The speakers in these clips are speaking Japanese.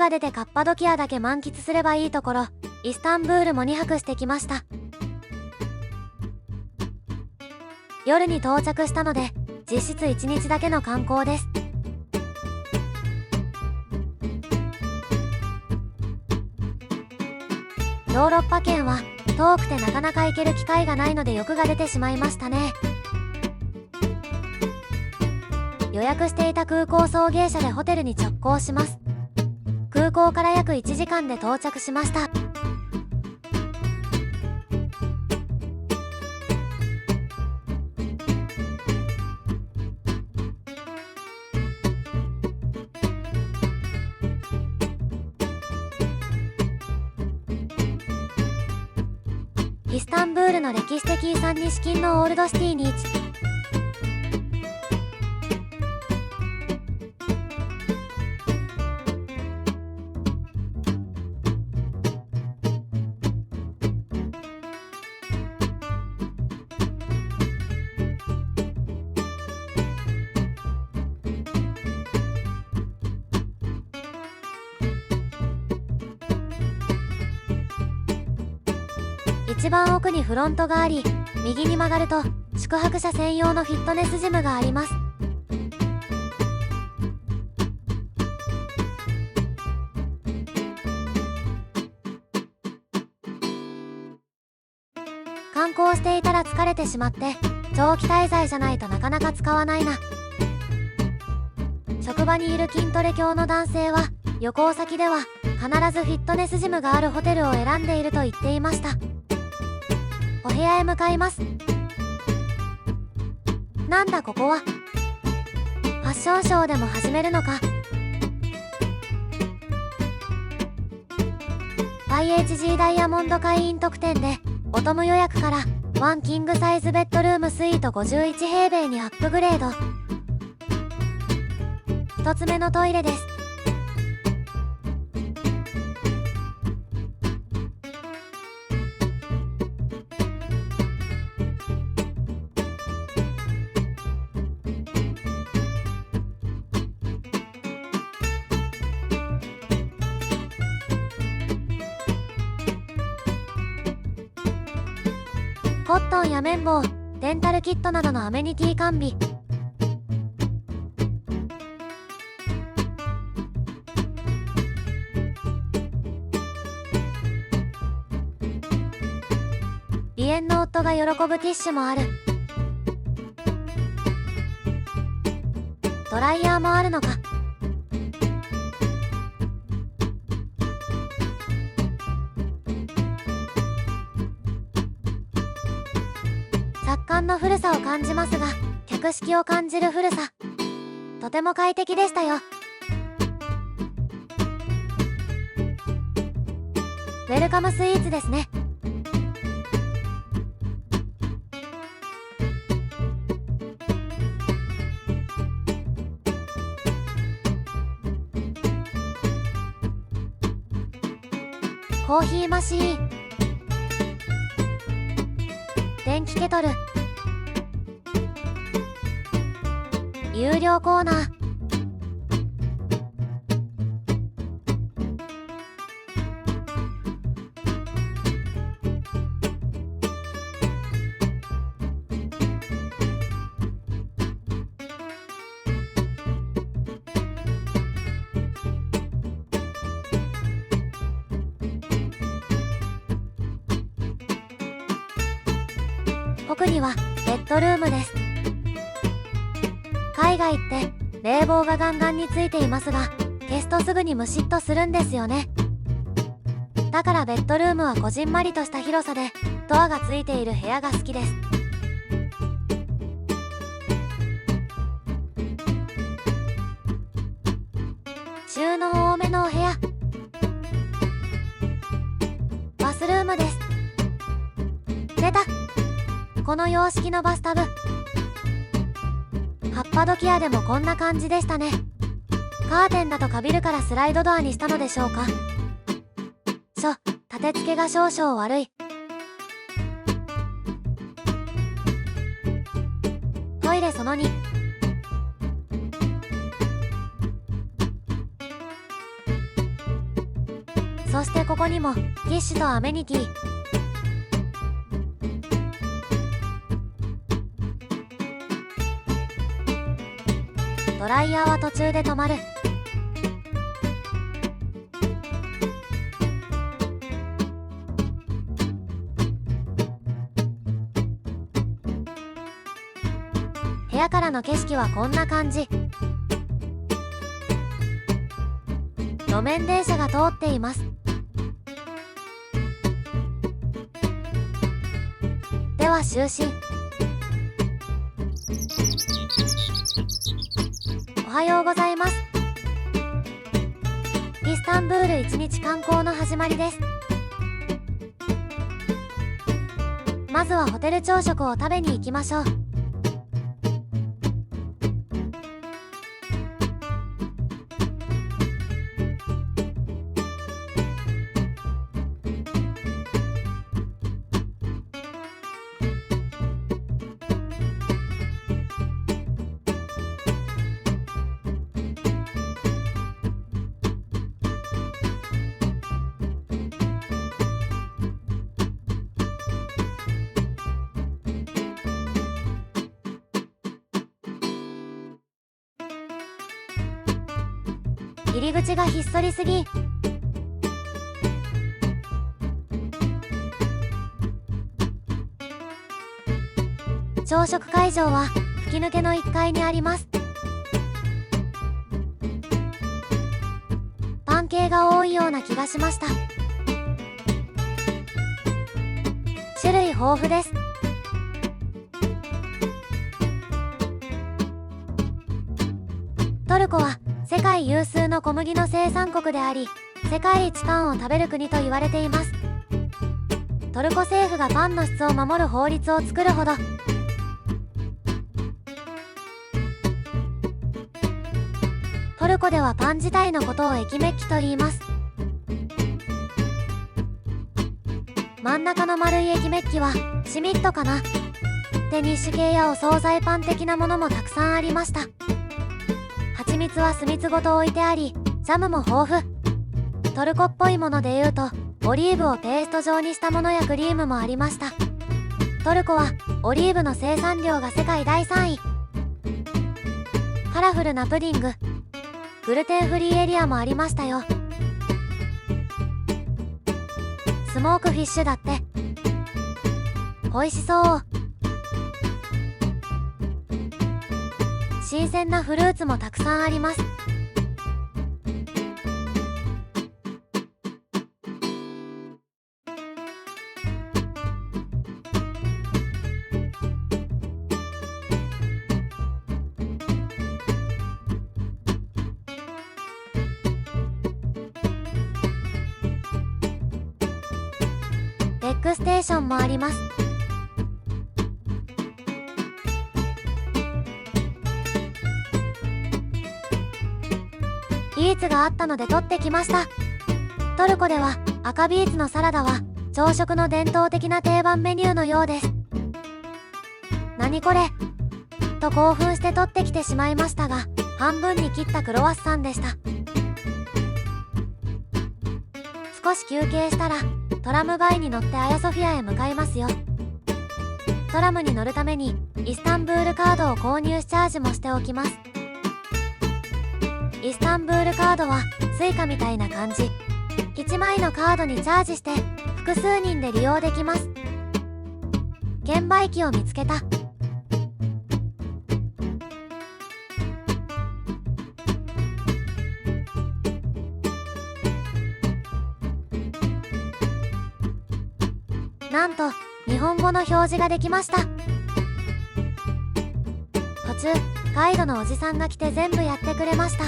が出てカッパドキアだけ満喫すればいいところ、イスタンブールも2泊してきました。夜に到着したので実質1日だけの観光です。ヨーロッパ圏は遠くてなかなか行ける機会がないので欲が出てしまいましたね。予約していた空港送迎車でホテルに直行します。空港から約1時間で到着しました。イスタンブールの歴史的遺産に資金のオールドシティに一番奥にフロントがあり、右に曲がると宿泊者専用のフィットネスジムがあります。観光していたら疲れてしまって、長期滞在じゃないとなかなか使わないな。職場にいる筋トレ教の男性は、旅行先では必ずフィットネスジムがあるホテルを選んでいると言っていました。お部屋へ向かいます。なんだここは。ファッションショーでも始めるのか。YHG ダイヤモンド会員特典でボトム予約からワンキングサイズベッドルームスイート51平米にアップグレード。一つ目のトイレです。コットンや綿棒、デンタルキットなどのアメニティ完備。鼻炎の夫が喜ぶティッシュもある。ドライヤーもあるのか。圧巻の古さを感じますが、客式を感じる古さ。とても快適でしたよ。ウェルカムスイーツですね。コーヒーマシーン、電気ケトル、有料コーナー、奥にはベッドルームです。海外って冷房がガンガンについていますが、消すとすぐにムシッとするんですよね。だからベッドルームはこじんまりとした広さでドアがついている部屋が好きです。収納多めのお部屋。バスルームです。出た。この洋式のバスタブ。カッパドキアでもこんな感じでしたね。カーテンだとかびるからスライドドアにしたのでしょうか。立て付けが少々悪い。トイレその2。そしてここにもティッシュとアメニティ。ドライヤーは途中で止まる。部屋からの景色はこんな感じ。路面電車が通っています。では就寝。おはようございます。イスタンブール1日観光の始まりです。まずはホテル朝食を食べに行きましょう。入り口がひっそりすぎ。朝食会場は吹き抜けの1階にあります。パン系が多いような気がしました。種類豊富です。トルコは世界有数の小麦の生産国であり、世界一パンを食べる国と言われています。トルコ政府がパンの質を守る法律を作るほど。トルコではパン自体のことを駅メッキと言います。真ん中の丸い駅メッキはシミットかな。デニッシュ系やお惣菜パン的なものもたくさんありました。蜂蜜は酢蜜ごと置いてあり、ジャムも豊富。トルコっぽいものでいうと、オリーブをペースト状にしたものやクリームもありました。トルコはオリーブの生産量が世界第3位。カラフルなプディング、グルテンフリーエリアもありましたよ。スモークフィッシュだって。美味しそう。新鮮なフルーツもたくさんあります。レックステーションもあります。ビーツがあったので取ってきました。トルコでは赤ビーツのサラダは朝食の伝統的な定番メニューのようです。何これと興奮して取ってきてしまいましたが、半分に切ったクロワッサンでした。少し休憩したらトラムバイに乗ってアヤソフィアへ向かいますよ。トラムに乗るためにイスタンブールカードを購入しチャージもしておきます。イスタンブールカードはスイカみたいな感じ。1枚のカードにチャージして複数人で利用できます。券売機を見つけた。なんと日本語の表示ができました。途中ガイドのおじさんが来て全部やってくれました。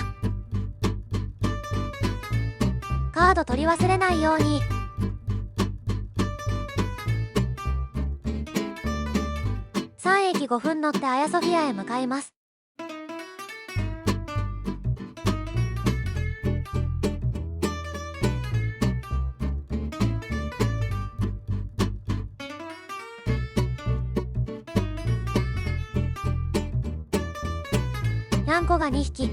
カード取り忘れないように。3駅5分乗ってアヤソフィアへ向かいます。ニャンコが2匹。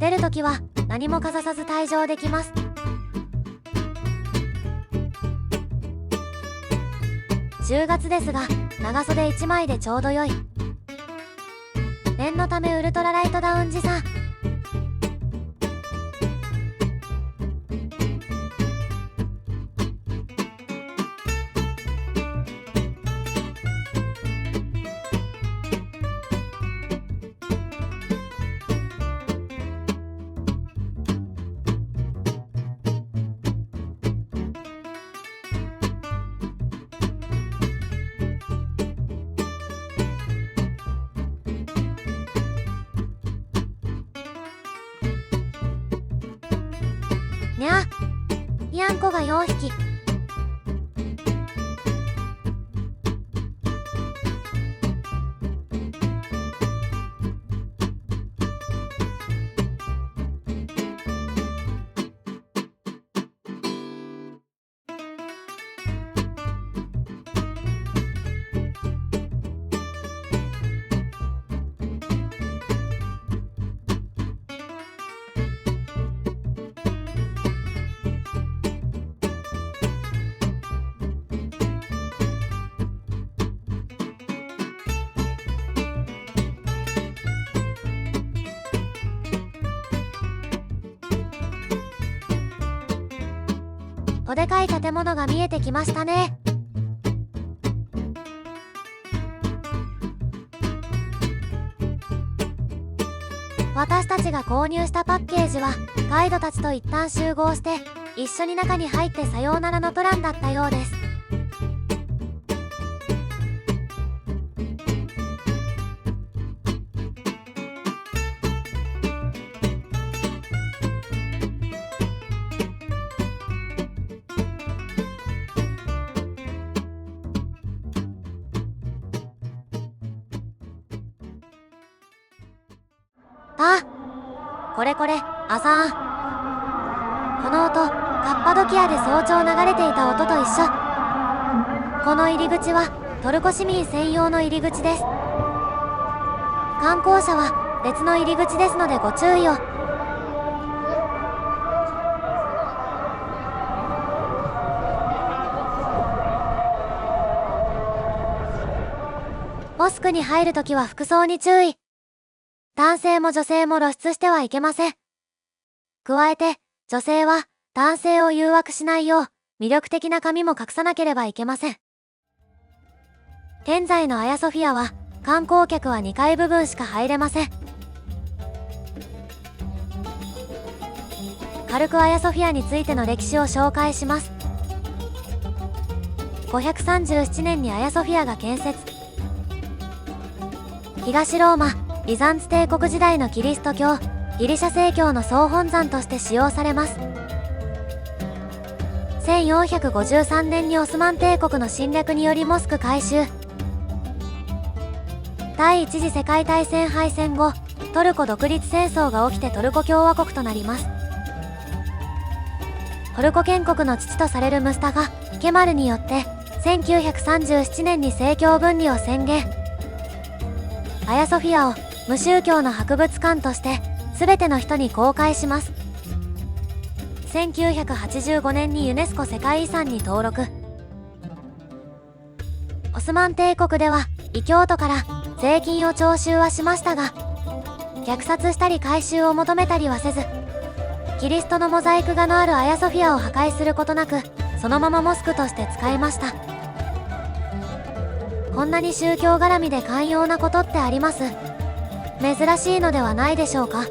出るときは何もかざさず退場できます。10月ですが、長袖1枚でちょうど良い。念のためウルトラライトダウン持参。にゃ、にゃんこが4匹。おでかい建物が見えてきましたね。私たちが購入したパッケージはガイドたちと一旦集合して一緒に中に入ってさようならのプランだったようです。あ、これアサーン。この音、カッパドキアで早朝流れていた音と一緒。この入り口はトルコ市民専用の入り口です。観光者は別の入り口ですのでご注意を。モスクに入るときは服装に注意。男性も女性も露出してはいけません。加えて、女性は男性を誘惑しないよう、魅力的な髪も隠さなければいけません。現在のアヤソフィアは、観光客は2階部分しか入れません。軽くアヤソフィアについての歴史を紹介します。537年にアヤソフィアが建設。東ローマ、ビザンツ帝国時代のキリスト教、ギリシャ正教の総本山として使用されます。1453年にオスマン帝国の侵略によりモスク改修。第一次世界大戦敗戦後、トルコ独立戦争が起きてトルコ共和国となります。トルコ建国の父とされるムスタファ・ケマルによって1937年に政教分離を宣言。アヤソフィアを無宗教の博物館として全ての人に公開します。1985年にユネスコ世界遺産に登録。オスマン帝国では異教徒から税金を徴収はしましたが、虐殺したり回収を求めたりはせず、キリストのモザイク画のあるアヤソフィアを破壊することなく、そのままモスクとして使えました。こんなに宗教絡みで寛容なことってあります。珍しいのではないでしょうか。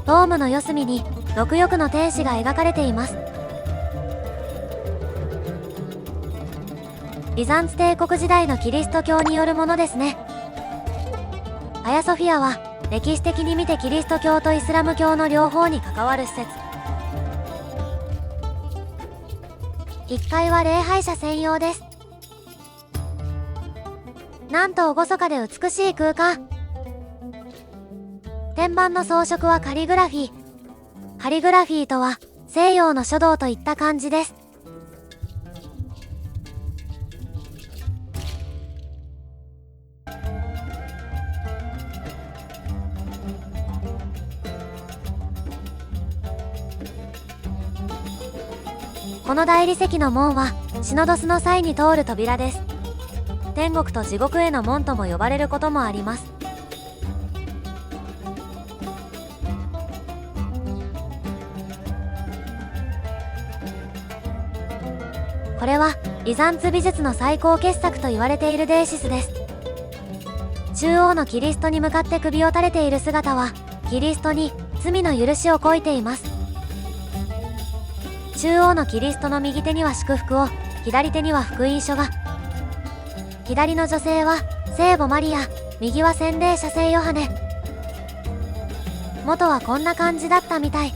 ドームの四隅に6翼の天使が描かれています。ビザンツ帝国時代のキリスト教によるものですね。アヤソフィアは歴史的に見てキリスト教とイスラム教の両方に関わる施設。1階は礼拝者専用です。なんと厳かで美しい空間。天板の装飾はカリグラフィー。カリグラフィーとは西洋の書道といった感じです。この大理石の門はシノドスの際に通る扉です。天国と地獄への門とも呼ばれることもあります。これはビザンツ美術の最高傑作と言われているデーシスです。中央のキリストに向かって首を垂れている姿はキリストに罪の許しを請いています。中央のキリストの右手には祝福を、左手には福音書が。左の女性は聖母マリア、右は洗礼者聖ヨハネ。元はこんな感じだったみたい。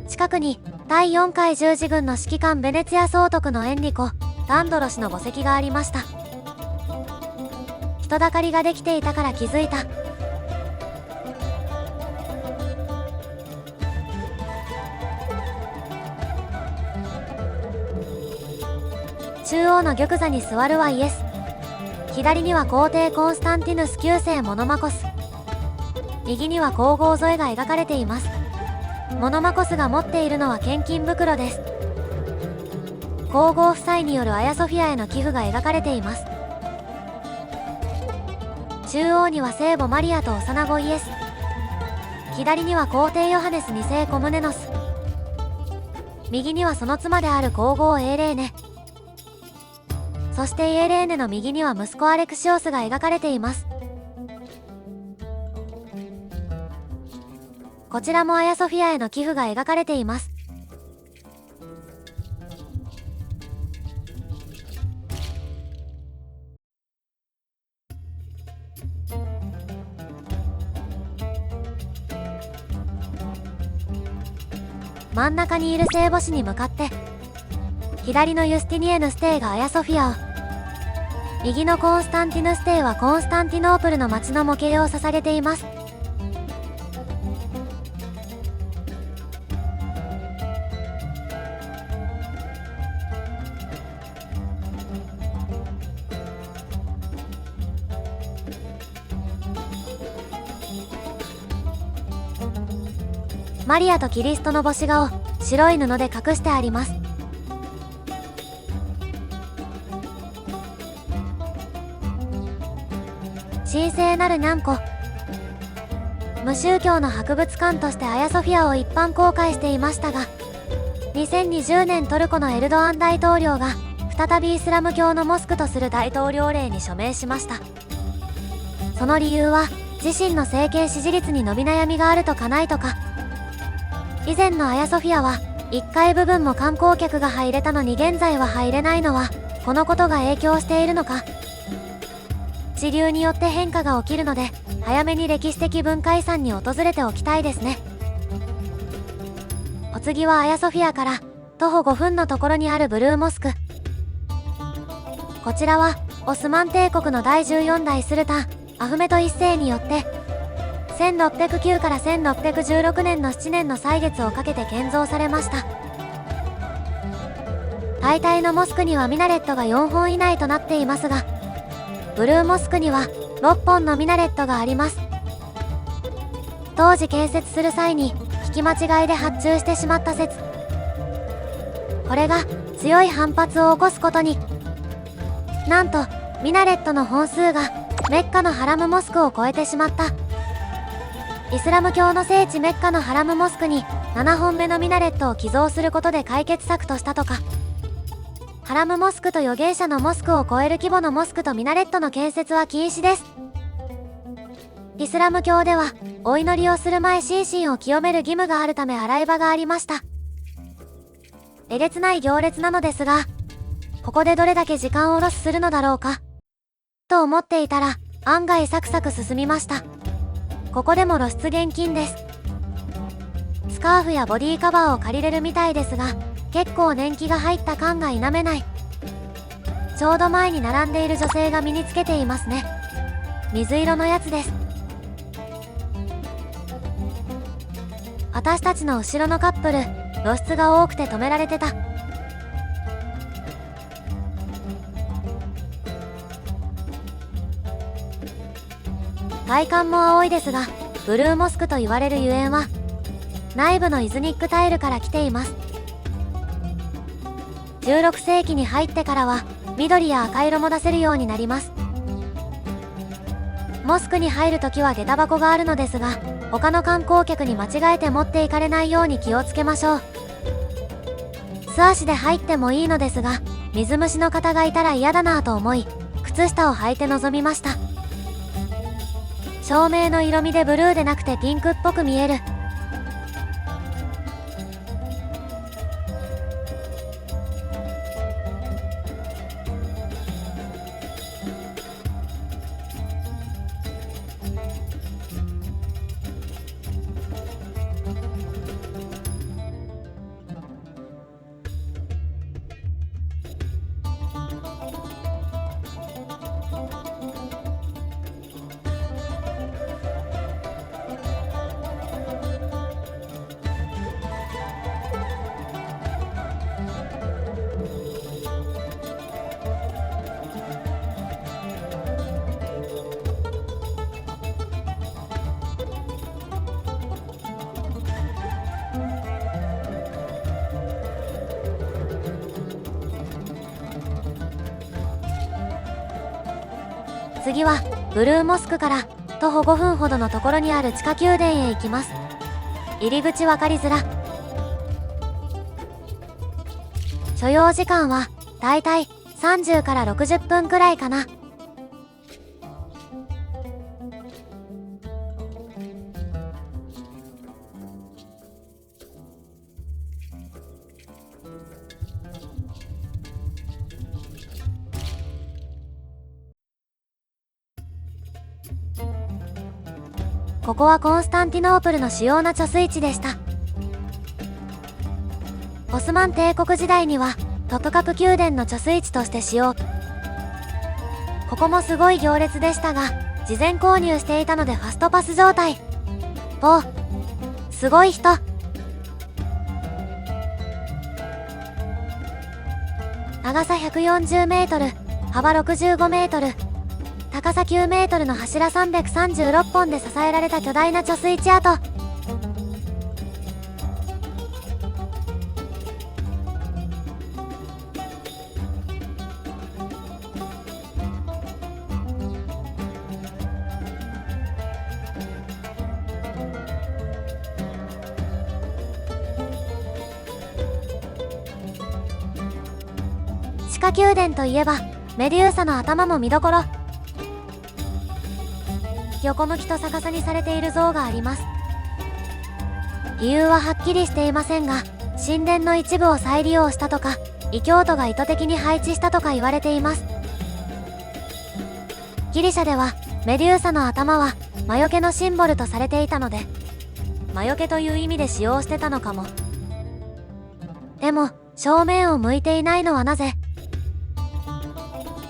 近くに第4回十字軍の指揮官ベネツィア総督のエンリコ・ダンドロ氏の墓石がありました。人だかりができていたから気づいた。中央の玉座に座るはイエス。左には皇帝コンスタンティヌス9世モノマコス。右には皇后添えが描かれています。モノマコスが持っているのは献金袋です。皇后夫妻によるアヤソフィアへの寄付が描かれています。中央には聖母マリアと幼子イエス。左には皇帝ヨハネス2世コムネノス。右にはその妻である皇后エーレーネ。そしてエーレーネの右には息子アレクシオスが描かれています。こちらもアヤソフィアへの寄付が描かれています。真ん中にいる聖母子に向かって、左のユスティニエヌス帝がアヤソフィアを、右のコンスタンティヌス帝はコンスタンティノープルの町の模型を捧げています。マリアとキリストの母子画を白い布で隠してあります。神聖なるニャンコ。無宗教の博物館としてアヤソフィアを一般公開していましたが、2020年トルコのエルドアン大統領が再びイスラム教のモスクとする大統領令に署名しました。その理由は自身の政権支持率に伸び悩みがあるとかないとか。以前のアヤソフィアは1階部分も観光客が入れたのに現在は入れないのはこのことが影響しているのか。地流によって変化が起きるので早めに歴史的文化遺産に訪れておきたいですね。お次はアヤソフィアから徒歩5分のところにあるブルーモスク。こちらはオスマン帝国の第14代スルタンアフメト1世によって1609から1616年の7年の歳月をかけて建造されました。大体のモスクにはミナレットが4本以内となっていますが、ブルーモスクには6本のミナレットがあります。当時建設する際に聞き間違いで発注してしまった説。これが強い反発を起こすことに。なんとミナレットの本数がメッカのハラムモスクを超えてしまった。イスラム教の聖地メッカのハラムモスクに7本目のミナレットを寄贈することで解決策としたとか。ハラムモスクと預言者のモスクを超える規模のモスクとミナレットの建設は禁止です。イスラム教ではお祈りをする前心身を清める義務があるため洗い場がありました。えげつない行列なのですが、ここでどれだけ時間をロスするのだろうかと思っていたら案外サクサク進みました。ここでも露出厳禁です。スカーフやボディカバーを借りれるみたいですが、結構年季が入った感が否めない。ちょうど前に並んでいる女性が身につけていますね。水色のやつです。私たちの後ろのカップル、露出が多くて止められてた。外観も青いですが、ブルーモスクと言われるゆえんは内部のイズニックタイルから来ています。16世紀に入ってからは緑や赤色も出せるようになります。モスクに入るときは下駄箱があるのですが、他の観光客に間違えて持っていかれないように気をつけましょう。素足で入ってもいいのですが、水虫の方がいたら嫌だなぁと思い、靴下を履いて臨みました。照明の色味でブルーでなくてピンクっぽく見える。次はブルーモスクから徒歩5分ほどのところにある地下宮殿へ行きます。入り口分かりづら。所要時間はだいたい30から60分くらいかな。ここはコンスタンティノープルの主要な貯水池でした。オスマン帝国時代にはトプカプ宮殿の貯水池として使用。ここもすごい行列でしたが、事前購入していたのでファストパス状態。すごい人。長さ140メートル、幅65メートル、高さ9メートルの柱336本で支えられた巨大な貯水池跡。地下宮殿といえばメデューサの頭も見どころ。横向きと逆さにされている像があります。理由ははっきりしていませんが、神殿の一部を再利用したとか、異教徒が意図的に配置したとか言われています。ギリシャではメデューサの頭は魔除けのシンボルとされていたので、魔除けという意味で使用してたのかも。でも正面を向いていないのはなぜ？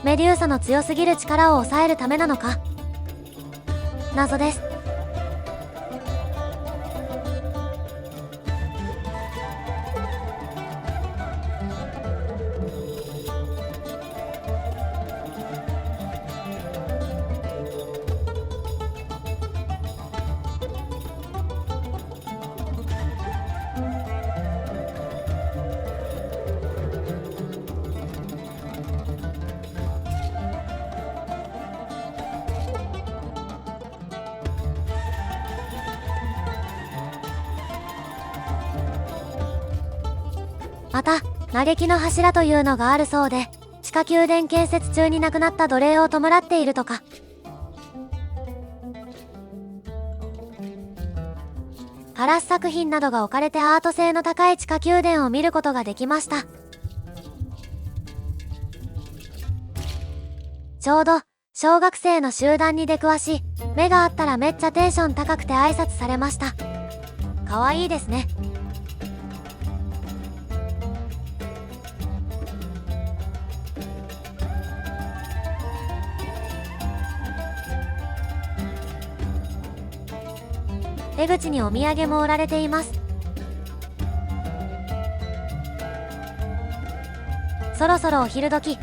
メデューサの強すぎる力を抑えるためなのか、謎です。また、嘆きの柱というのがあるそうで、地下宮殿建設中に亡くなった奴隷を弔っているとか。ガラス作品などが置かれてアート性の高い地下宮殿を見ることができました。ちょうど、小学生の集団に出くわし、目があったらめっちゃテンション高くて挨拶されました。かわいいですね。出口にお土産も売られています。そろそろお昼時。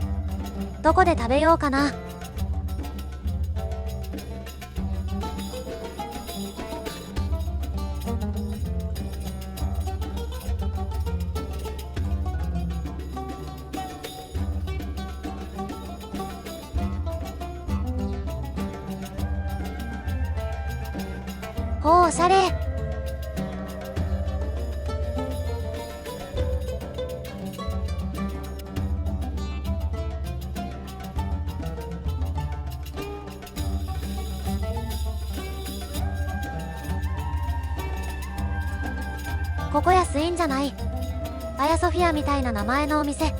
どこで食べようかな。ほう、おしゃれ。ここ安いんじゃない？アヤソフィアみたいな名前のお店。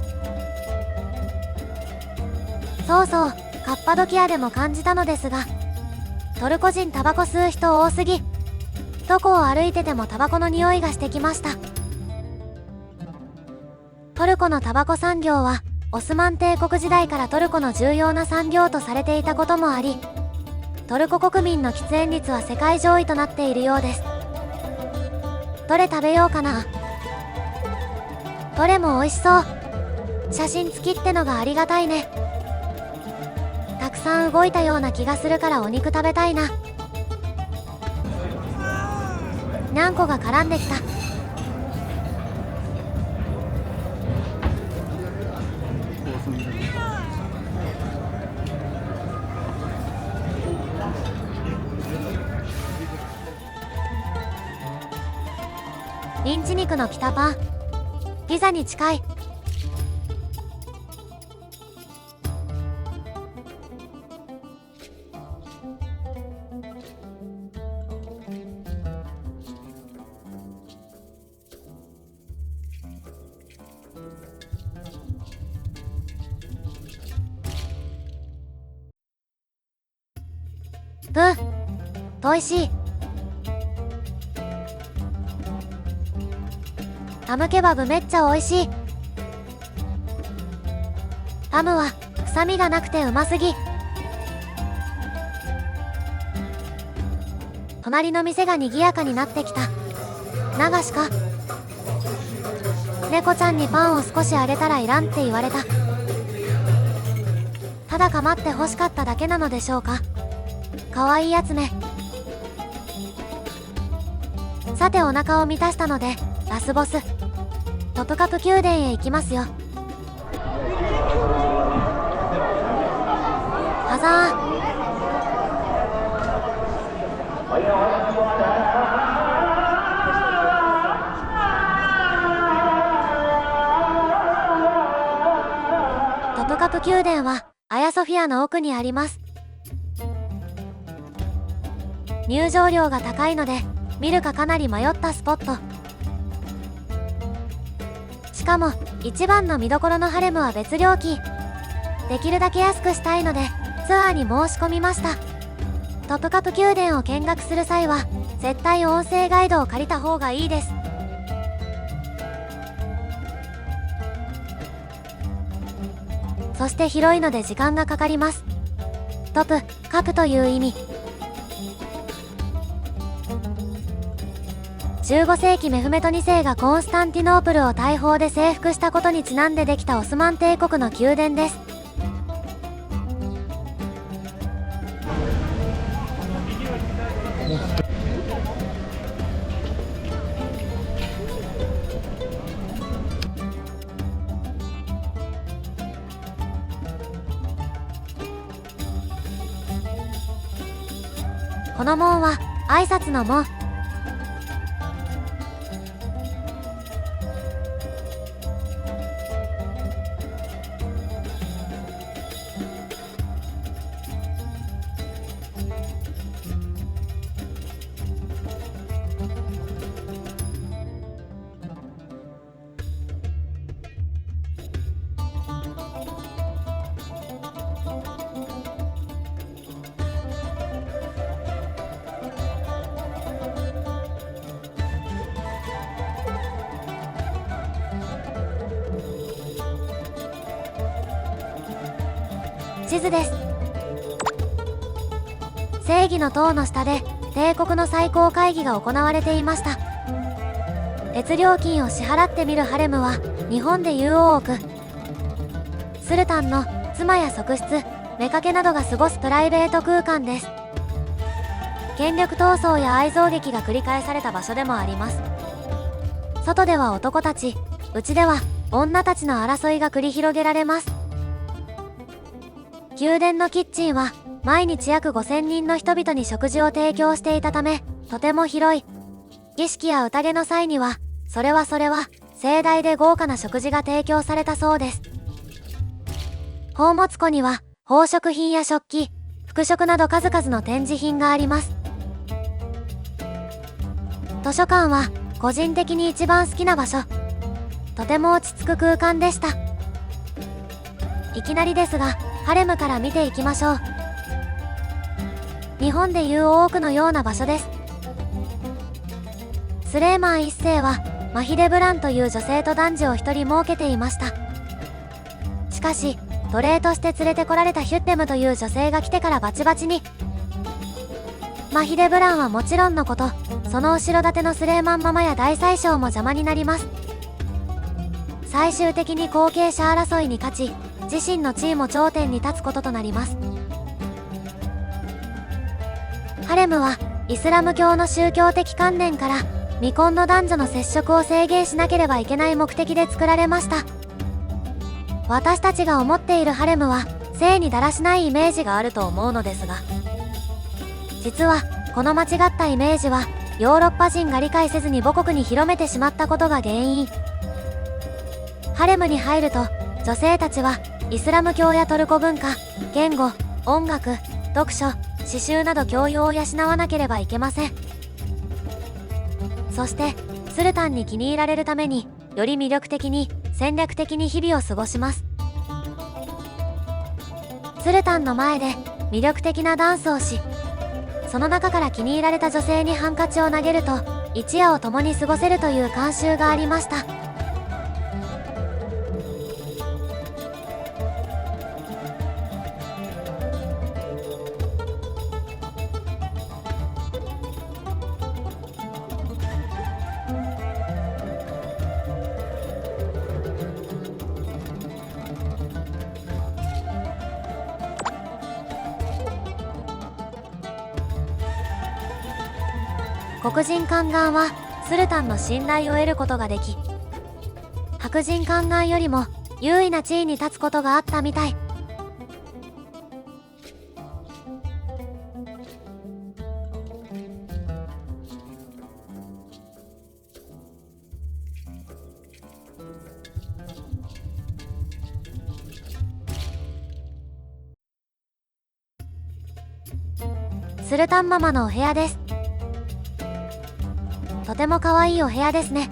そうそう、カッパドキアでも感じたのですが、トルコ人タバコ吸う人多すぎ。どこを歩いててもタバコの匂いがしてきました。トルコのタバコ産業はオスマン帝国時代からトルコの重要な産業とされていたこともあり、トルコ国民の喫煙率は世界上位となっているようです。どれ食べようかな。どれも美味しそう。写真付きってのがありがたいね。たくさん動いたような気がするからお肉食べたいな。にゃんこが絡んできた。ミンチ肉のピタパン。ピザに近い。おいしい。ハムケバブめっちゃおいしい。ハムは臭みがなくてうますぎ。隣の店が賑やかになってきた。流しか。猫ちゃんにパンを少しあげたらいらんって言われた。ただ構って欲しかっただけなのでしょうか。かわいいやつめ。さてお腹を満たしたのでラスボストプカプ宮殿へ行きますよ。ハザー。トプカプ宮殿はアヤソフィアの奥にあります。入場料が高いので見るかかなり迷ったスポット。しかも一番の見どころのハレムは別料金。できるだけ安くしたいのでツアーに申し込みました。トプカプ宮殿を見学する際は絶対音声ガイドを借りた方がいいです。そして広いので時間がかかります。トプカプという意味。15世紀メフメト2世がコンスタンティノープルを大砲で征服したことにちなんでできたオスマン帝国の宮殿です。この門は挨拶の門。地図です。正義の塔の下で帝国の最高会議が行われていました。列料金を支払ってみるハレムは日本でいう大奥。スルタンの妻や側室、妾などが過ごすプライベート空間です。権力闘争や愛憎劇が繰り返された場所でもあります。外では男たち、内では女たちの争いが繰り広げられます。宮殿のキッチンは毎日約5000人の人々に食事を提供していたため、とても広い。儀式や宴の際には、それは盛大で豪華な食事が提供されたそうです。宝物庫には宝飾品や食器、服飾など数々の展示品があります。図書館は個人的に一番好きな場所。とても落ち着く空間でした。いきなりですが、ハレムから見ていきましょう。日本でいう大奥のような場所です。スレーマン一世はマヒデブランという女性と男児を一人設けていました。しかし奴隷として連れてこられたヒュッテムという女性が来てからバチバチに。マヒデブランはもちろんのこと、その後ろ盾のスレーマンママや大宰相も邪魔になります。最終的に後継者争いに勝ち、自身の地位も頂点に立つこととなります。ハレムはイスラム教の宗教的観念から未婚の男女の接触を制限しなければいけない目的で作られました。私たちが思っているハレムは性にだらしないイメージがあると思うのですが、実はこの間違ったイメージはヨーロッパ人が理解せずに母国に広めてしまったことが原因。ハレムに入ると女性たちはイスラム教やトルコ文化、言語、音楽、読書、刺繍など教養を養わなければいけません。そしてスルタンに気に入られるためにより魅力的に戦略的に日々を過ごします。スルタンの前で魅力的なダンスをし、その中から気に入られた女性にハンカチを投げると一夜を共に過ごせるという慣習がありました。黒人宦官はスルタンの信頼を得ることができ、白人宦官よりも優位な地位に立つことがあったみたい。スルタンママのお部屋です。とても可愛いお部屋ですね。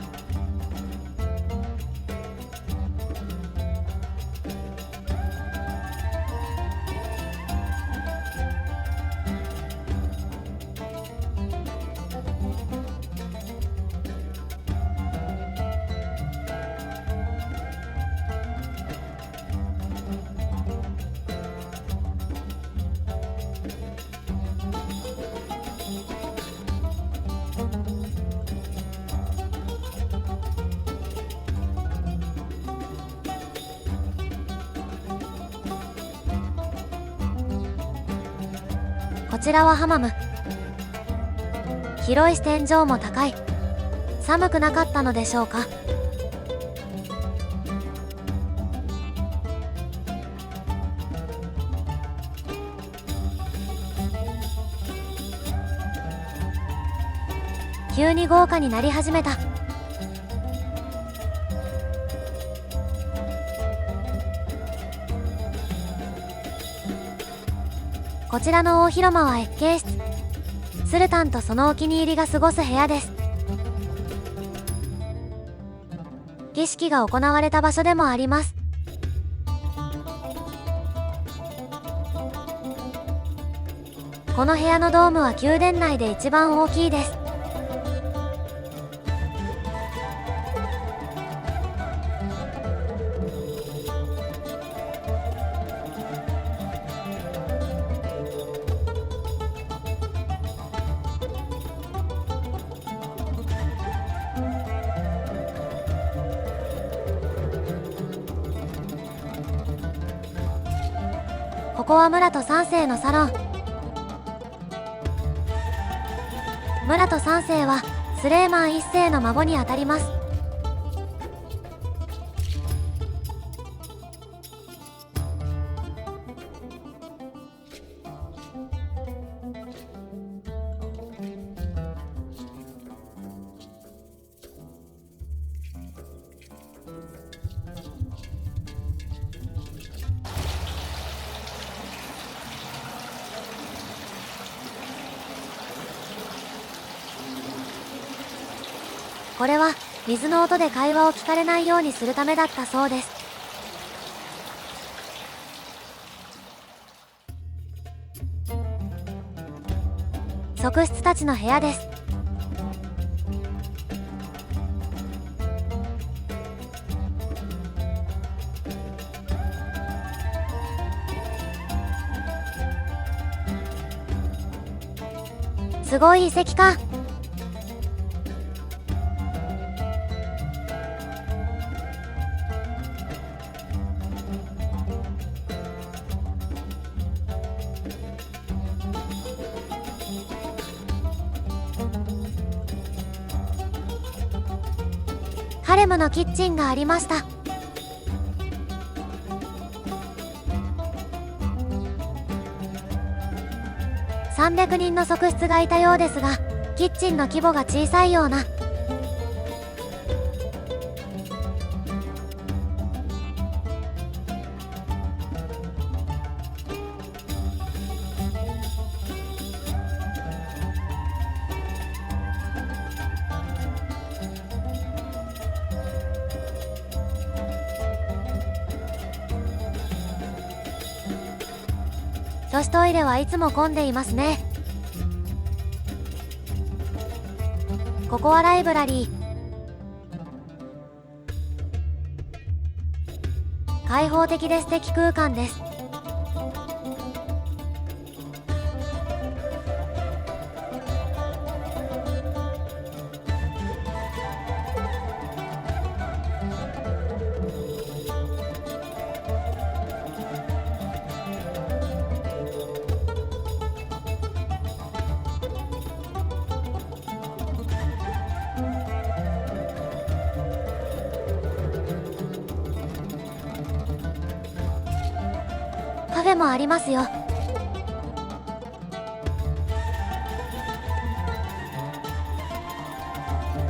こちらはハマム。広い天井も高い。寒くなかったのでしょうか。急に豪華になり始めた。こちらの大広間は謁見室。スルタンとそのお気に入りが過ごす部屋です。儀式が行われた場所でもあります。この部屋のドームは宮殿内で一番大きいです。ここはムラト3世のサロン。ムラト3世はスレーマン1世の孫にあたります。これは水の音で会話を聞かれないようにするためだったそうです。側室たちの部屋です。すごい遺跡か。ハレムのキッチンがありました。300人の側室がいたようですが、キッチンの規模が小さいような。女子トイレはいつも混んでいますね。ここはライブラリー。開放的で素敵空間です。カフェもありますよ。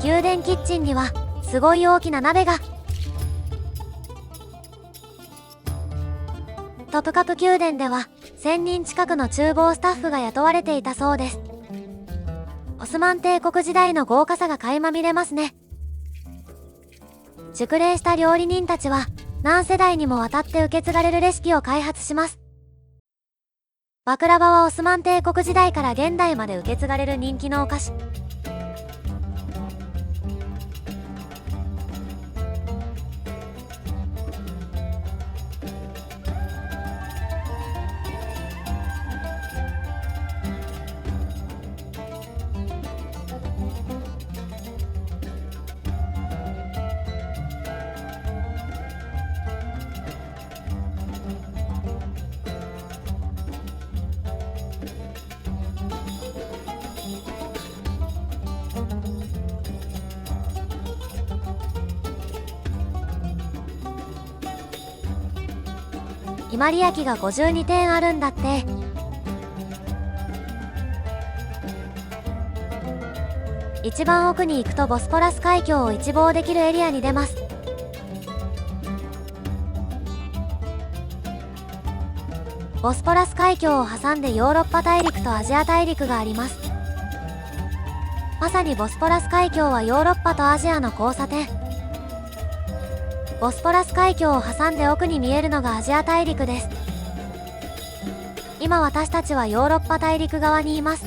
宮殿キッチンにはすごい大きな鍋が。トプカプ宮殿では1000人近くの厨房スタッフが雇われていたそうです。オスマン帝国時代の豪華さが垣間見れますね。熟練した料理人たちは何世代にもわたって受け継がれるレシピを開発します。バクラバはオスマン帝国時代から現代まで受け継がれる人気のお菓子。伊万里焼が52点あるんだって。一番奥に行くとボスポラス海峡を一望できるエリアに出ます。ボスポラス海峡を挟んでヨーロッパ大陸とアジア大陸があります。まさにボスポラス海峡はヨーロッパとアジアの交差点。ボスポラス海峡を挟んで奥に見えるのがアジア大陸です。今私たちはヨーロッパ大陸側にいます。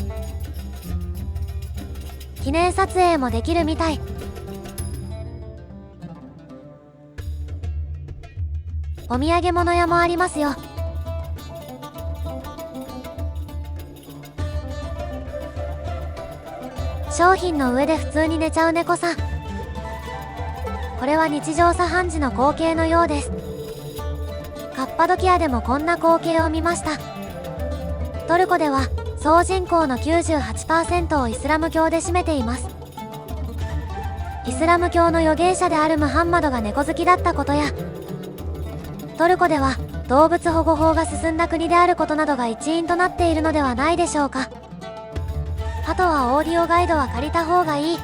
記念撮影もできるみたい。お土産物屋もありますよ。商品の上で普通に寝ちゃう猫さん。これは日常茶飯事の光景のようです。カッパドキアでもこんな光景を見ました。トルコでは総人口の 98% をイスラム教で占めています。イスラム教の預言者であるムハンマドが猫好きだったことや、トルコでは動物保護法が進んだ国であることなどが一因となっているのではないでしょうか。あとはオーディオガイドは借りた方がいい。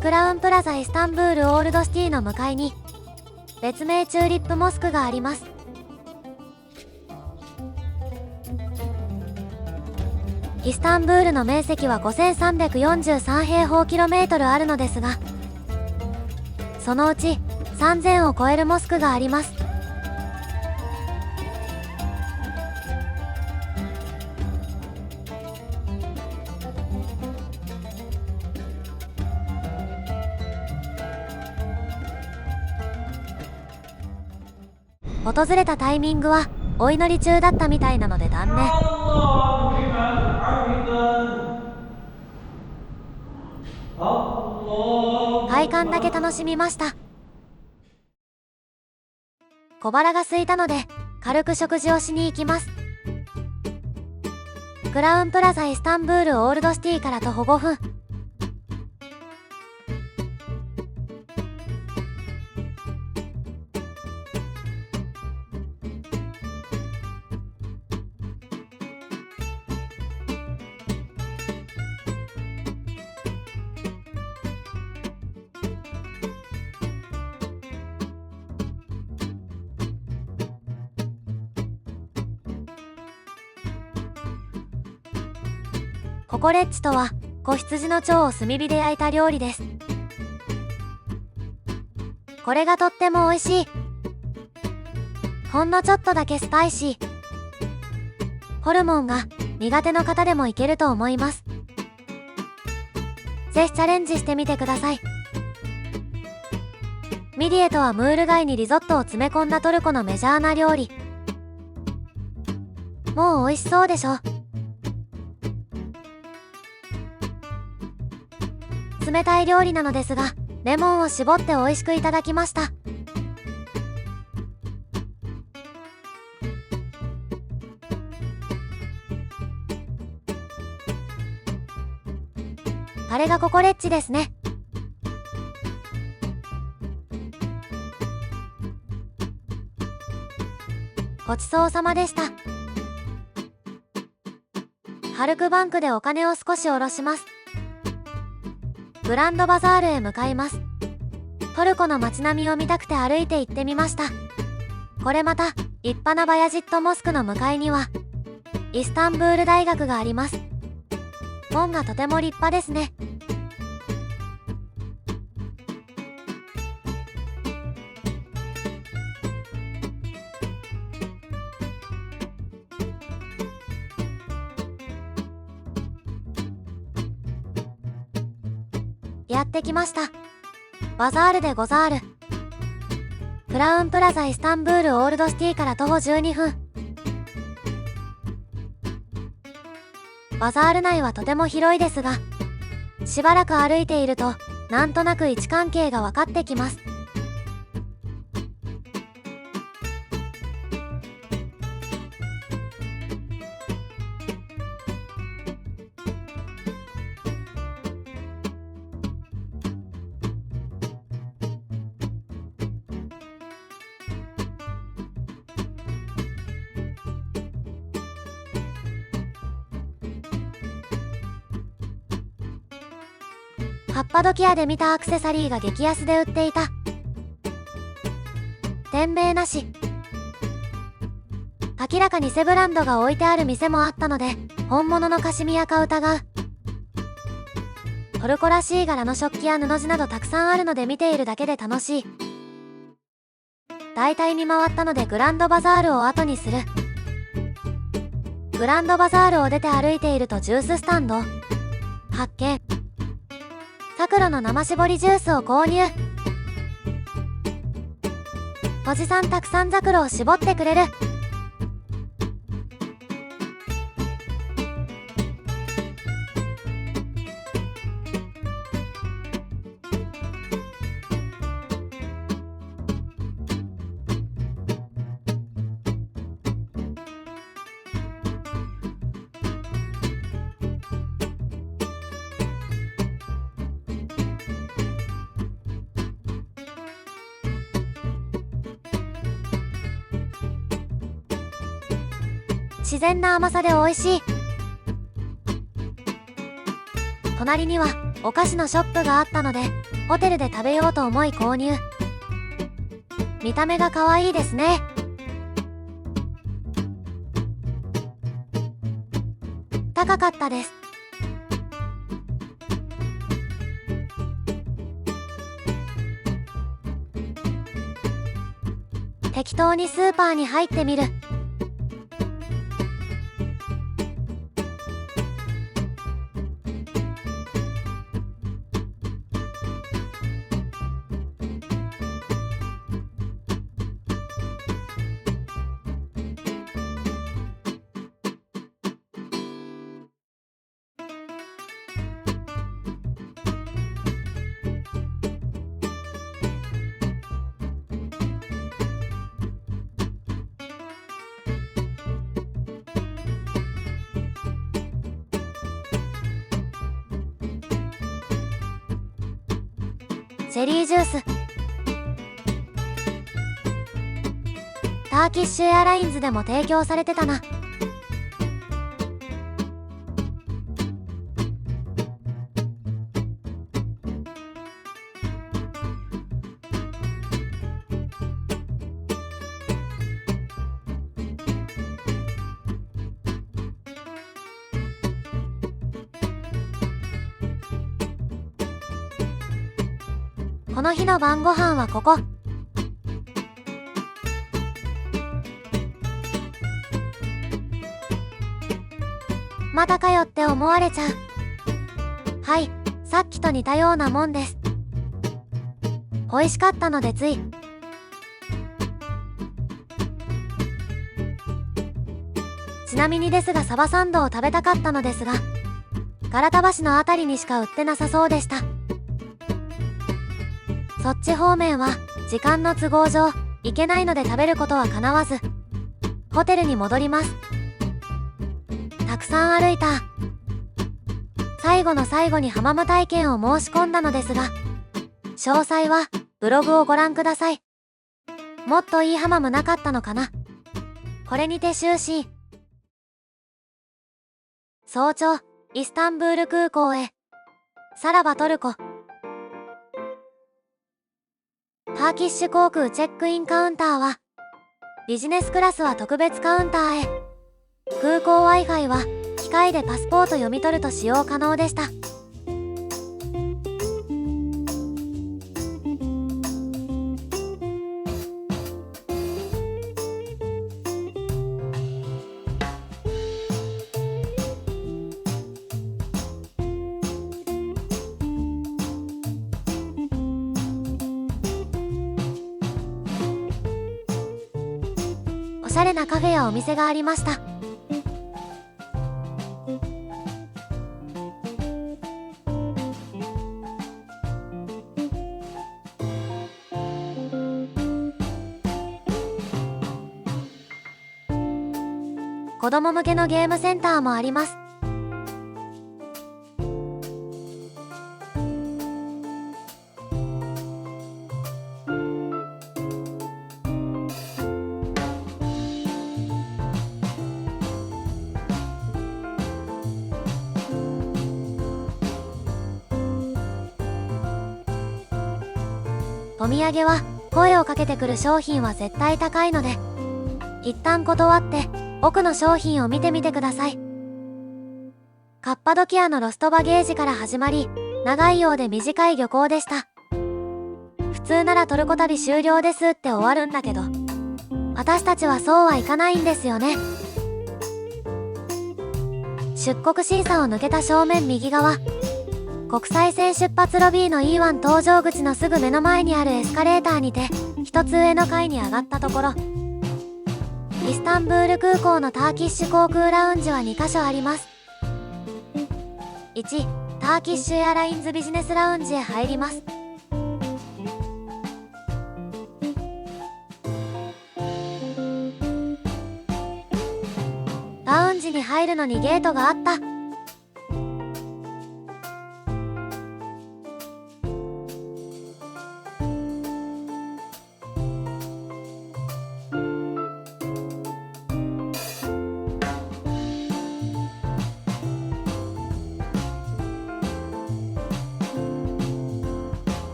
クラウンプラザイスタンブールオールドシティの向かいに別名チューリップモスクがあります。イスタンブールの面積は5343平方キロメートルあるのですが、そのうち3000を超えるモスクがあります。訪れたタイミングはお祈り中だったみたいなので断念。体感だけ楽しみました。小腹が空いたので軽く食事をしに行きます。クラウンプラザイスタンブールオールドシティから徒歩5分。ココレッチとは子羊の腸を炭火で焼いた料理です。これがとっても美味しい。ほんのちょっとだけスパイシー。ホルモンが苦手の方でもいけると思います。ぜひチャレンジしてみてください。ミディエとはムール貝にリゾットを詰め込んだトルコのメジャーな料理。もう美味しそうでしょ。冷たい料理なのですが、レモンを絞って美味しくいただきました。あれがココレッチですね。ごちそうさまでした。ハルクバンクでお金を少し下ろします。グランドバザールへ向かいます。トルコの街並みを見たくて歩いて行ってみました。これまた立派なバヤジットモスクの向かいにはイスタンブール大学があります。門がとても立派ですね。やってきました。バザールでござーる。クラウンプラザイスタンブールオールドシティから徒歩12分。バザール内はとても広いですが、しばらく歩いているとなんとなく位置関係が分かってきます。カッパドキアで見たアクセサリーが激安で売っていた。店名なし。明らかに偽ブランドが置いてある店もあったので、本物のカシミヤか疑う。トルコらしい柄の食器や布地などたくさんあるので見ているだけで楽しい。大体見回ったのでグランドバザールを後にする。グランドバザールを出て歩いているとジューススタンド発見。サクロの生搾りジュースを購入。おじさんたくさんザクロを絞ってくれる。自然な甘さで美味しい。隣にはお菓子のショップがあったのでホテルで食べようと思い購入。見た目が可愛いですね。高かったです。適当にスーパーに入ってみる。チェリージュース。ターキッシュエアラインズでも提供されてたな。この日の晩ご飯はここ。またかよって思われちゃう。はい、さっきと似たようなもんです。美味しかったのでつい。ちなみにですがサバサンドを食べたかったのですが、唐田橋のあたりにしか売ってなさそうでした。そっち方面は時間の都合上行けないので食べることは叶わず、ホテルに戻ります。たくさん歩いた。最後の最後にハマム体験を申し込んだのですが、詳細はブログをご覧ください。もっといいハマムなかったのかな。これにて終始。早朝、イスタンブール空港へ。さらばトルコ。ターキッシュ航空チェックインカウンターは、ビジネスクラスは特別カウンターへ。空港 Wi-Fi は機械でパスポート読み取ると使用可能でした。おしゃれなカフェやお店がありました。子供向けのゲームセンターもあります。お土産は声をかけてくる商品は絶対高いので、一旦断って奥の商品を見てみてください。カッパドキアのロストバゲージから始まり、長いようで短い漁港でした。普通ならトルコ旅終了ですって終わるんだけど、私たちはそうはいかないんですよね。出国審査を抜けた正面右側、国際線出発ロビーの E1 搭乗口のすぐ目の前にあるエスカレーターにて、一つ上の階に上がったところ、イスタンブール空港のターキッシュ航空ラウンジは2カ所あります。1、ターキッシュエアラインズビジネスラウンジへ入ります。ラウンジに入るのにゲートがあった。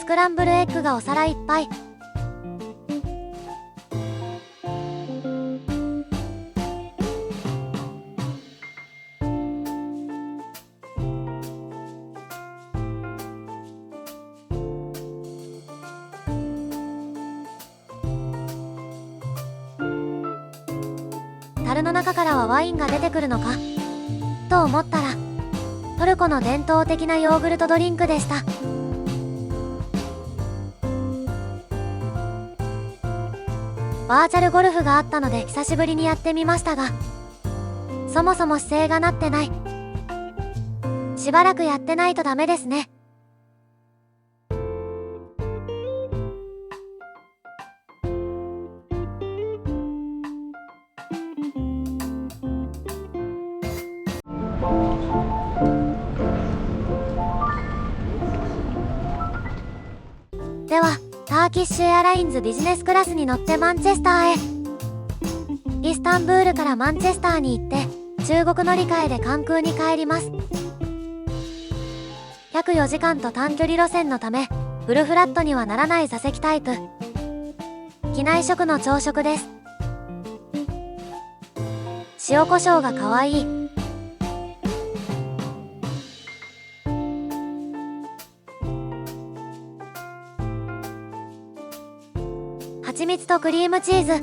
クランブルエッグがお皿いっぱい。樽の中からはワインが出てくるのかと思ったら、トルコの伝統的なヨーグルトドリンクでした。バーチャルゴルフがあったので久しぶりにやってみましたが、そもそも姿勢がなってない。しばらくやってないとダメですね。では、ターキッシュエアラインズビジネスクラスに乗ってマンチェスターへ。イスタンブールからマンチェスターに行って、中国乗り換えで関空に帰ります。約4時間と短距離路線のため、フルフラットにはならない座席タイプ。機内食の朝食です。塩コショウがかわいい。蜂蜜とクリームチーズ。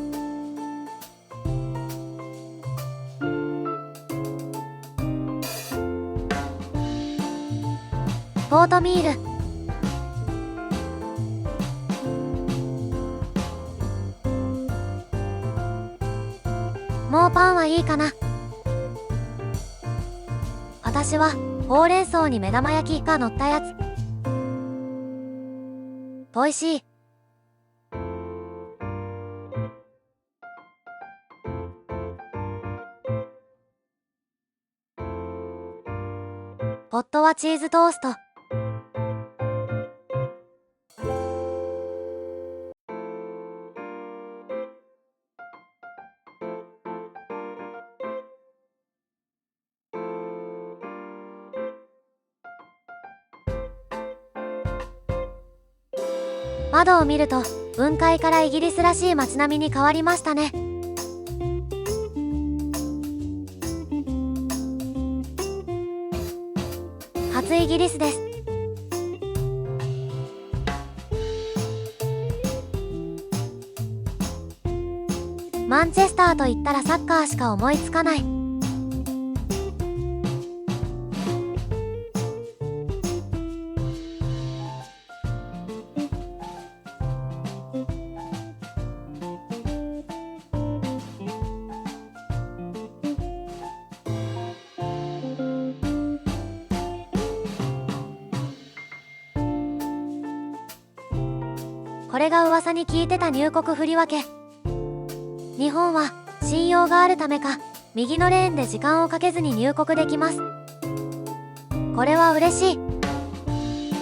オートミール。もうパンはいいかな。私はほうれん草に目玉焼きが乗ったやつ。おいしい。夫はチーズトースト。窓を見ると雲海からイギリスらしい街並みに変わりましたね。初イギリスです。マンチェスターと言ったらサッカーしか思いつかない。これが噂に聞いてた入国振り分け。日本は信用があるためか、右のレーンで時間をかけずに入国できます。これは嬉し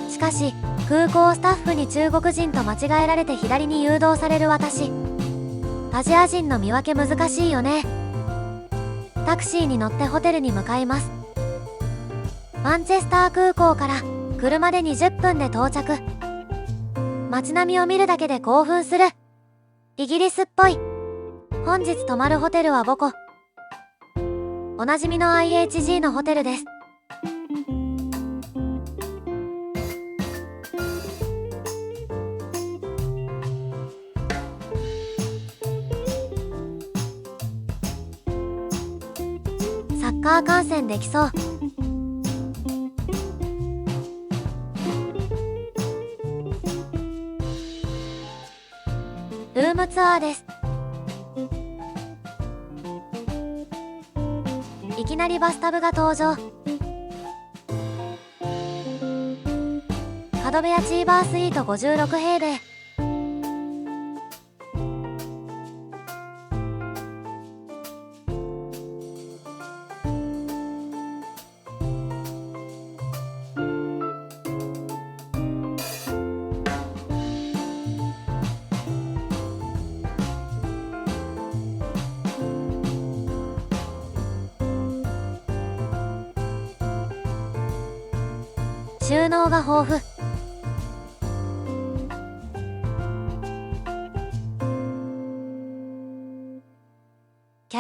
い。しかし、空港スタッフに中国人と間違えられて左に誘導される私。アジア人の見分け難しいよね。タクシーに乗ってホテルに向かいます。マンチェスター空港から車で20分で到着。街並みを見るだけで興奮する。イギリスっぽい。本日泊まるホテルはボコ。おなじみの IHG のホテルです。サッカー観戦できそう。ルームツアーです。いきなりバスタブが登場。角部屋チーバースイート56平米。収納が豊富。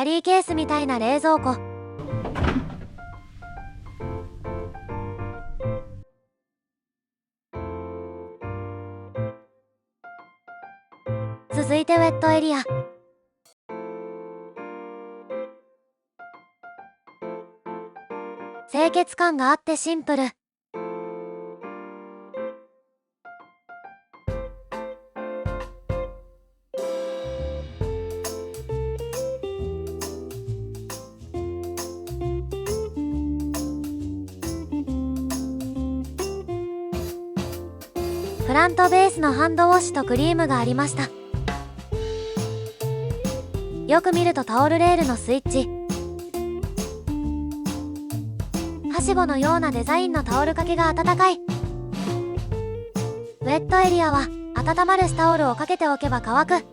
ャリーケースみたいな冷蔵庫。続いてウェットエリア。清潔感があってシンプル。プラントベースのハンドウォッシュとクリームがありました。よく見るとタオルレールのスイッチ、はしごのようなデザインのタオル掛けが温かい。ウェットエリアは温まるタオルをかけておけば乾く。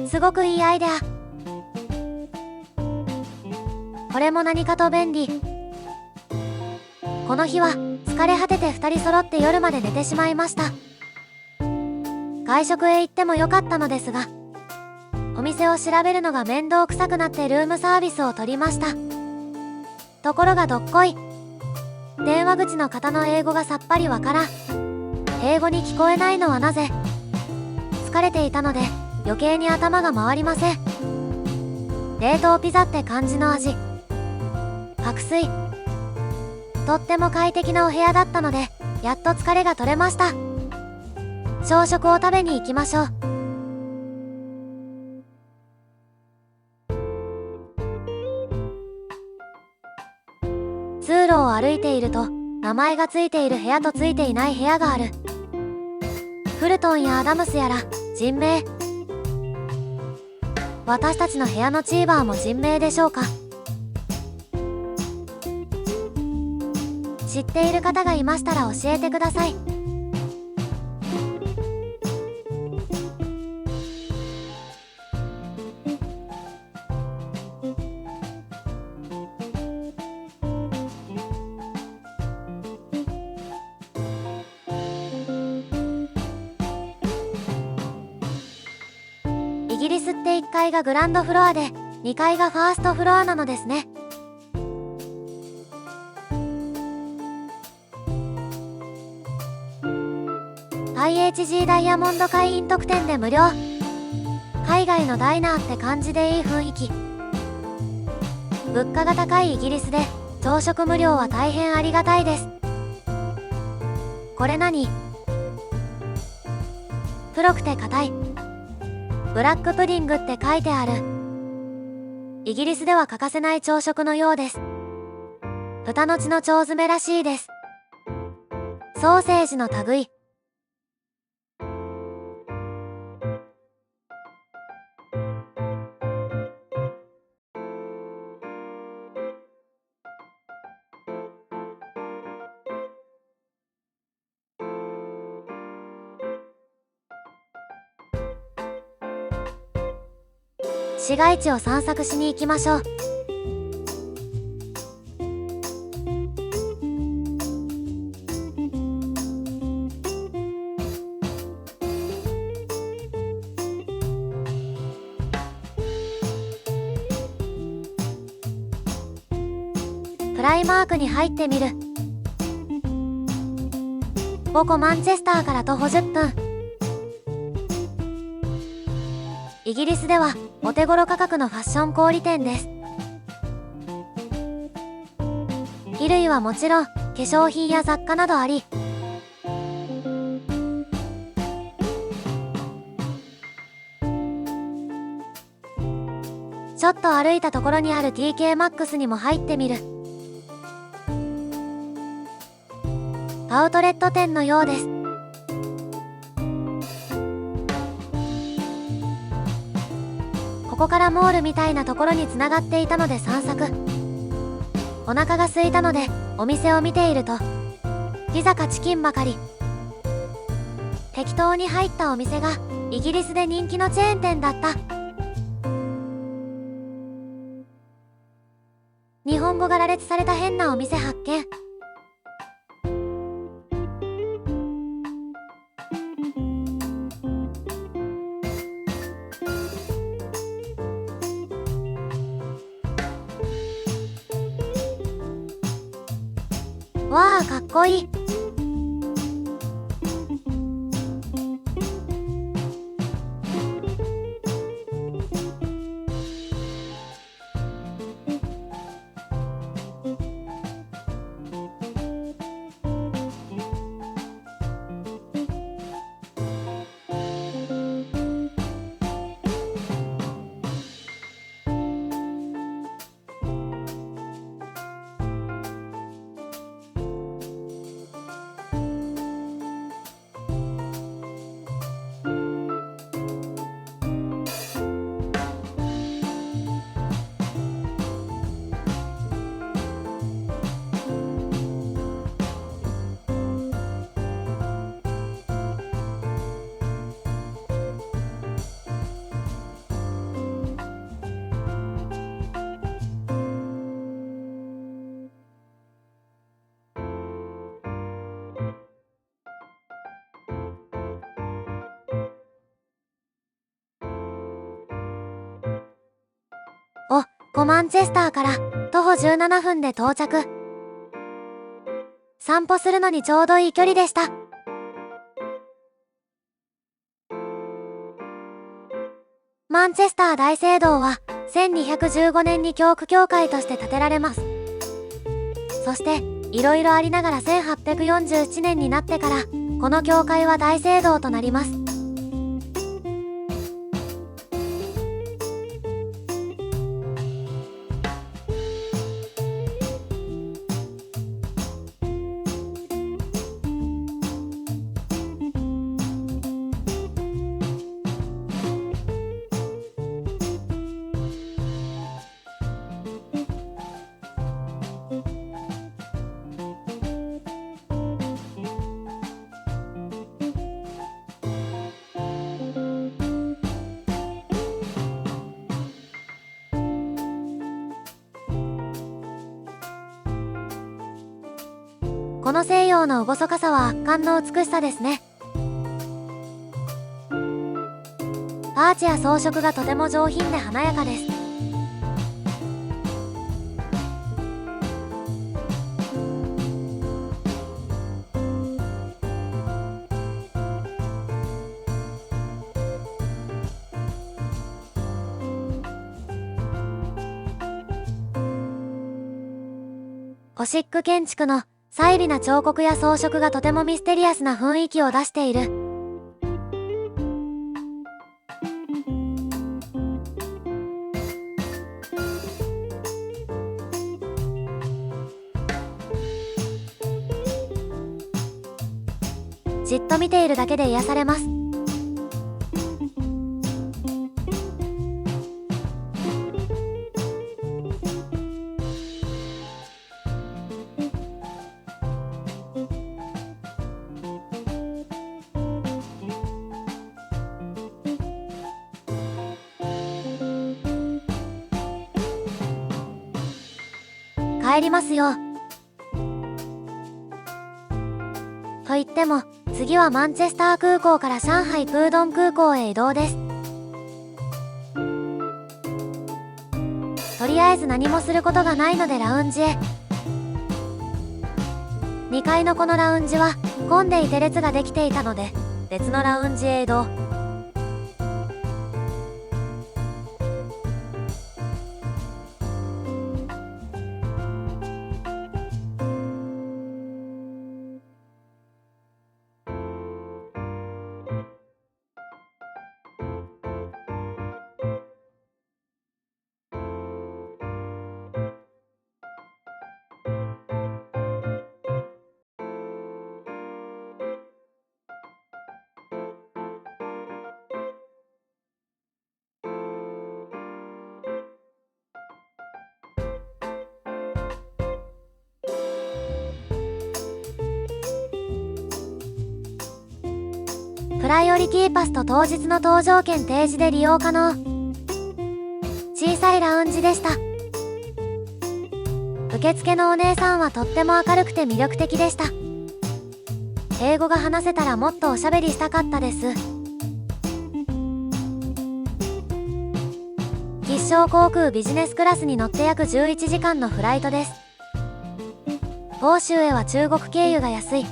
すごくいいアイデア。これも何かと便利。この日は疲れ果てて2人揃って夜まで寝てしまいました。外食へ行ってもよかったのですが、お店を調べるのが面倒くさくなってルームサービスを取りました。ところがどっこい。電話口の方の英語がさっぱりわからん。英語に聞こえないのはなぜ？疲れていたので余計に頭が回りません。冷凍ピザって感じの味。爆睡。とっても快適なお部屋だったので、やっと疲れが取れました。朝食を食べに行きましょう。通路を歩いていると、名前がついている部屋とついていない部屋がある。フルトンやアダムスやら人名。私たちの部屋のチーバーも人名でしょうか。知っている方がいましたら教えてください。イギリスって1階がグランドフロアで2階がファーストフロアなのですね。IHG ダイヤモンド会員特典で無料。海外のダイナーって感じでいい雰囲気。物価が高いイギリスで朝食無料は大変ありがたいです。これ何？黒くて硬いブラックプディングって書いてある。イギリスでは欠かせない朝食のようです。豚の血の腸詰めらしいです。ソーセージの類。市街地を散策しに行きましょう。プライマークに入ってみる。母校マンチェスターから徒歩10分。イギリスではお手頃価格のファッション小売店です。衣類はもちろん化粧品や雑貨などあり、ちょっと歩いたところにある TK マックスにも入ってみる。アウトレット店のようです。ここからモールみたいなところにつながっていたので散策。お腹が空いたのでお店を見ているとピザかチキンばかり。適当に入ったお店がイギリスで人気のチェーン店だった。日本語が羅列された変なお店発見。わあ、かっこいい。マンチェスターから徒歩17分で到着。散歩するのにちょうどいい距離でした。マンチェスター大聖堂は1215年に教区教会として建てられます。そしていろいろありながら1847年になってからこの教会は大聖堂となります。この西洋の厳かさは圧巻の美しさですね。アーチや装飾がとても上品で華やかです。ゴシック建築の細微な彫刻や装飾がとてもミステリアスな雰囲気を出している。じっと見ているだけで癒されます。帰りますよ。と言っても次はマンチェスター空港から上海プードン空港へ移動です。とりあえず何もすることがないのでラウンジへ。2階のこのラウンジは混んでいて列ができていたので別のラウンジへ移動。プライオリティパスと当日の搭乗券提示で利用可能。小さいラウンジでした。受付のお姉さんはとっても明るくて魅力的でした。英語が話せたらもっとおしゃべりしたかったです。吉祥航空ビジネスクラスに乗って約11時間のフライトです。欧州へは中国経由が安い。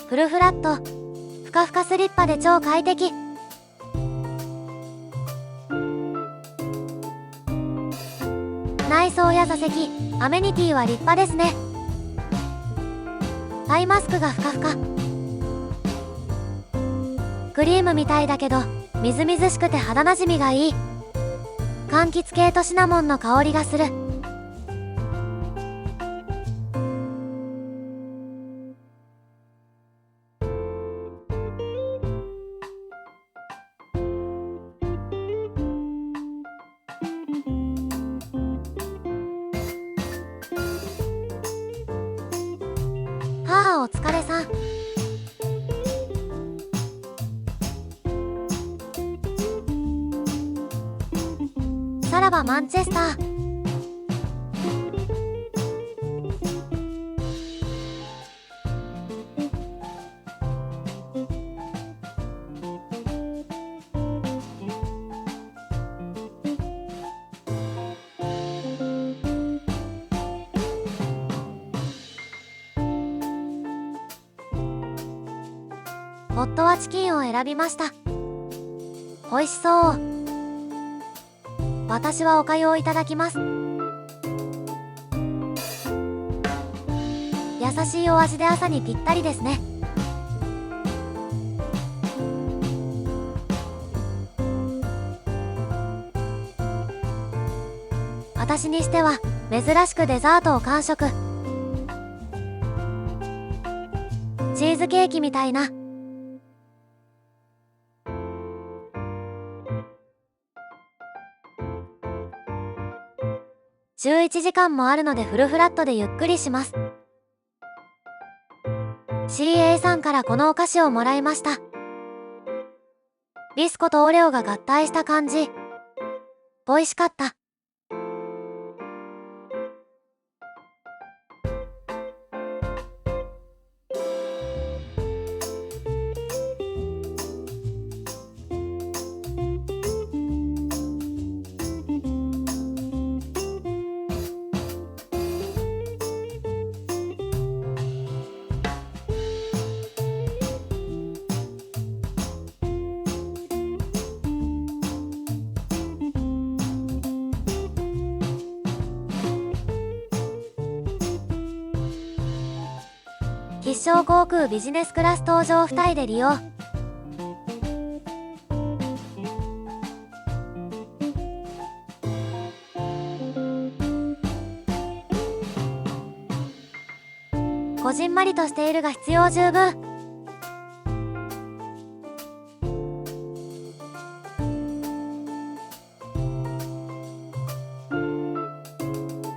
フルフラット、ふかふかスリッパで超快適。内装や座席、アメニティは立派ですね。アイマスクがふかふか。クリームみたいだけどみずみずしくて肌なじみがいい。柑橘系とシナモンの香りがする。母お疲れさん。さらばマンチェスター。夫はチキンを選びました。美味しそう。私はお粥をいただきます。優しいお味で朝にぴったりですね。私にしては珍しくデザートを完食。チーズケーキみたいな。11時間もあるのでフルフラットでゆっくりします。CA さんからこのお菓子をもらいました。ビスコとオレオが合体した感じ。美味しかった。必勝航空ビジネスクラス搭乗2人で利用。こじんまりとしているが必要十分。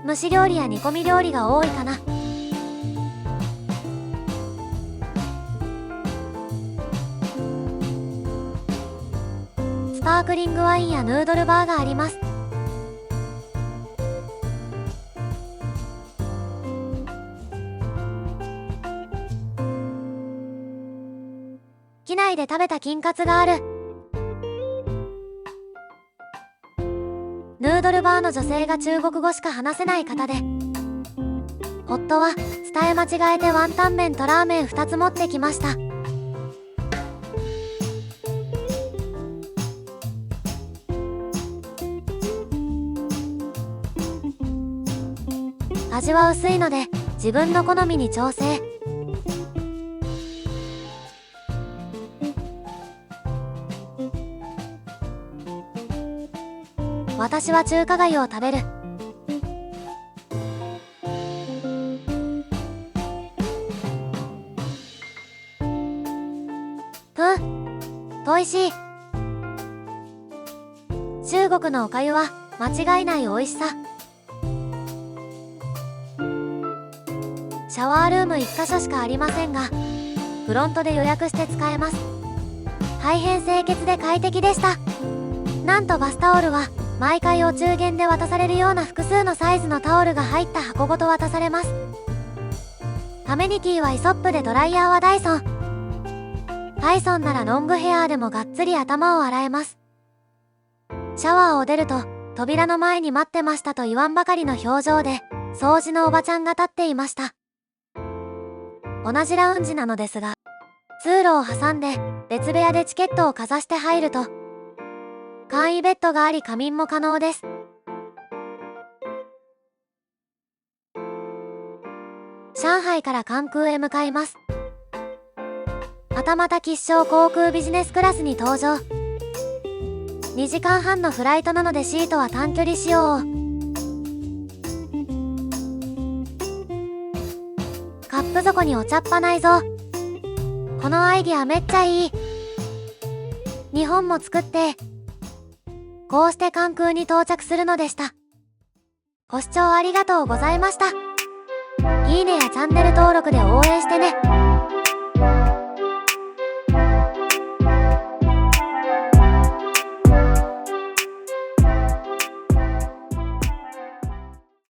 蒸し料理や煮込み料理が多いかな。スパークリングワインやヌードルバーがあります。機内で食べた金カツがある。ヌードルバーの女性が中国語しか話せない方で、夫は伝え間違えてワンタン麺とラーメン2つ持ってきました。味は薄いので自分の好みに調整。私は中華街を食べる。美味しい。中国のお粥は間違いない美味しさ。シャワールーム1箇所しかありませんが、フロントで予約して使えます。大変清潔で快適でした。なんとバスタオルは毎回お中元で渡されるような複数のサイズのタオルが入った箱ごと渡されます。アメニティはイソップでドライヤーはダイソン。ダイソンならロングヘアでもがっつり頭を洗えます。シャワーを出ると扉の前に待ってましたと言わんばかりの表情で掃除のおばちゃんが立っていました。同じラウンジなのですが、通路を挟んで別部屋でチケットをかざして入ると簡易ベッドがあり仮眠も可能です。上海から関空へ向かいます。またまた吉祥航空ビジネスクラスに搭乗。2時間半のフライトなのでシートは短距離仕様を。カップ底にお茶っ葉内蔵。このアイディアめっちゃいい。日本も作って。こうして関空に到着するのでした。ご視聴ありがとうございました。いいねやチャンネル登録で応援してね。